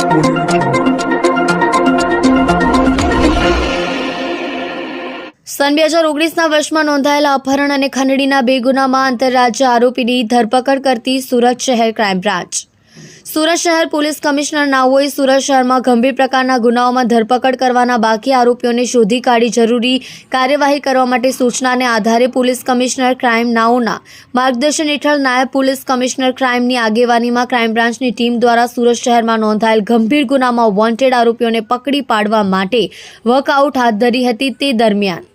સન 2019ના વર્ષમાં નોંધાયેલા અપહરણ અને ખંડણીના 2 ગુનામાં આંતરરાજ્ય આરોપીની ધરપકડ કરતી સુરત શહેર ક્રાઇમ બ્રાન્ચ। સુરત શહેર પોલીસ કમિશનર નાઓએ સુરત શહેરમાં ગંભીર પ્રકારના ગુનાઓમાં ધરપકડ કરવાના બાકી આરોપીઓને શોધી કાઢી જરૂરી કાર્યવાહી કરવા માટે સૂચનાને આધારે પોલીસ કમિશનર ક્રાઇમ નાઓના માર્ગદર્શન હેઠળ નાયબ પોલીસ કમિશનર ક્રાઇમની આગેવાનીમાં ક્રાઇમ બ્રાન્ચની ટીમ દ્વારા સુરત શહેરમાં નોંધાયેલ ગંભીર ગુનામાં વોન્ટેડ આરોપીઓને પકડી પાડવા માટે વર્કઆઉટ હાથ ધરી હતી। તે દરમિયાન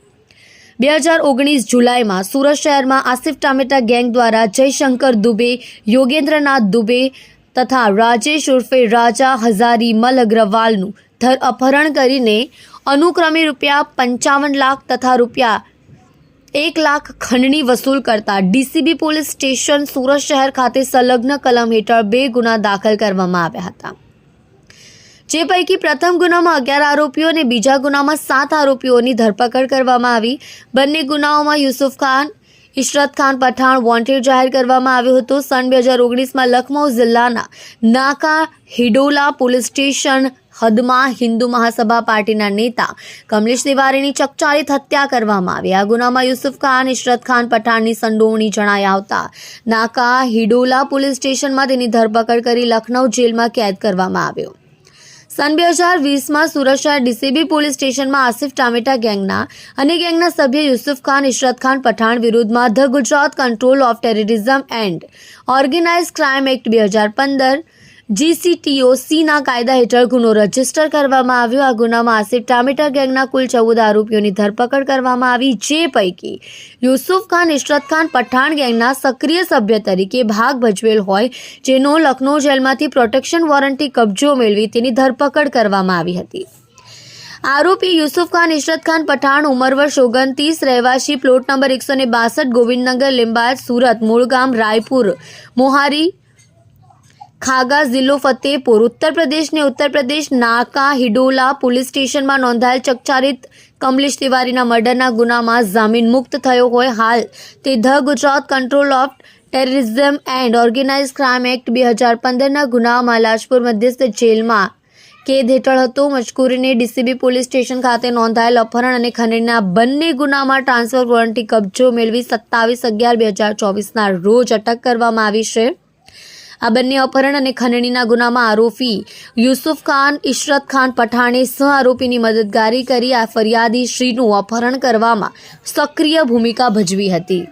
2019 જુલાઈમાં સુરત શહેરમાં આસિફ ટામેટા ગેંગ દ્વારા જયશંકર દુબે, યોગેન્દ્રનાથ દુબે તથા રાજેશ ઉર્ફે રાજા હઝારીમલ અગ્રવાલનું અપહરણ કરીને અનુક્રમે ₹55 લાખ તથા ₹1 લાખ ખંડણી વસૂલ કરતા ડીસીબી પોલીસ સ્ટેશન સુરત શહેર ખાતે સંલગ્ન કલમ હેઠળ 2 ગુના દાખલ કરવામાં આવ્યા હતા, જે પૈકી પ્રથમ ગુનામાં 11 આરોપીઓ અને બીજા ગુનામાં 7 આરોપીઓની ધરપકડ કરવામાં આવી। બંને ગુનાઓમાં યુસુફ ખાન, ઇશરત ખાન પઠાણ વોન્ટેડ જાહેર કરવામાં આવ્યો હતો। સન 2019માં લખનઉ જિલ્લાના નાકા હિડોલા પોલીસ સ્ટેશન હદમાં હિન્દુ મહાસભા પાર્ટીના નેતા કમલેશ તિવારીની ચકચારીત હત્યા કરવામાં આવી। આ ગુનામાં યુસુફ ખાન, ઇશરત ખાન પઠાણની સંડોવણી જણાઈ આવતા નાકા હિડોલા પોલીસ સ્ટેશનમાં તેની ધરપકડ કરી લખનઉ જેલમાં કેદ કરવામાં આવ્યો। સન 2020માં સુરત શહેર ડીસીબી પોલીસ સ્ટેશનમાં આસિફ ટામેટા ગેંગના અને ગેંગના સભ્ય યુસુફ ખાન, ઇશરત ખાન પઠાણ વિરુદ્ધમાં the Gujarat control of terrorism and organise crime act 2015 GCTOCના કાયદા હેઠળ ગુનો રજીસ્ટર કરવામાં આવ્યો। આ ગુનામાં આસિફ ટામેટા ગેંગના કુલ 14 આરોપીઓની ધરપકડ કરવામાં આવી, જે પૈકી યુસુફ ખાન, ઇશરત ખાન પઠાણ ગેંગના સક્રિય સભ્ય તરીકે ભાગ ભજવેલ હોય, જેનો લખનઉ જેલમાંથી પ્રોટેક્શન વોરંટથી કબજો મેળવી તેની ધરપકડ કરવામાં આવી હતી। આરોપી યુસુફ ખાન, ઇશરત ખાન પઠાણ ઉંમર વર્ષ 29, રહેવાસી પ્લોટ નંબર 162, ગોવિંદનગર, લિંબાયત, સુરત, મૂળ ગામ રાયપુર મોહારી ખાગા, જિલ્લો ફતેહપુર, ઉત્તર પ્રદેશ નાકા હિડોલા પોલીસ સ્ટેશનમાં નોંધાયેલ ચકચારિત કમલેશ તિવારીના મર્ડરના ગુનામાં જામીન મુક્ત થયો હોય। હાલ તે the Gujarat control of terrorism and organise crime act 2015ના ગુનામાં લાજપુર મધ્યસ્થ જેલમાં કેદ હેઠળ હતો। મજકૂરીને ડીસીબી પોલીસ સ્ટેશન ખાતે નોંધાયેલ અપહરણ અને ખંડણીના બંને ગુનામાં ટ્રાન્સફર વોરંટથી કબજો મેળવી 27/11/2024ના રોજ અટક કરવામાં આવી છે। આ બંને અપહરણ અને ખંડણીના ગુનામાં આરોપી યુસુફ ખાન, ઇશરત ખાન પઠાણે સહ આરોપીની મદદગારી કરી આ ફરિયાદી શ્રીનું અપહરણ કરવામાં સક્રિય ભૂમિકા ભજવી હતી।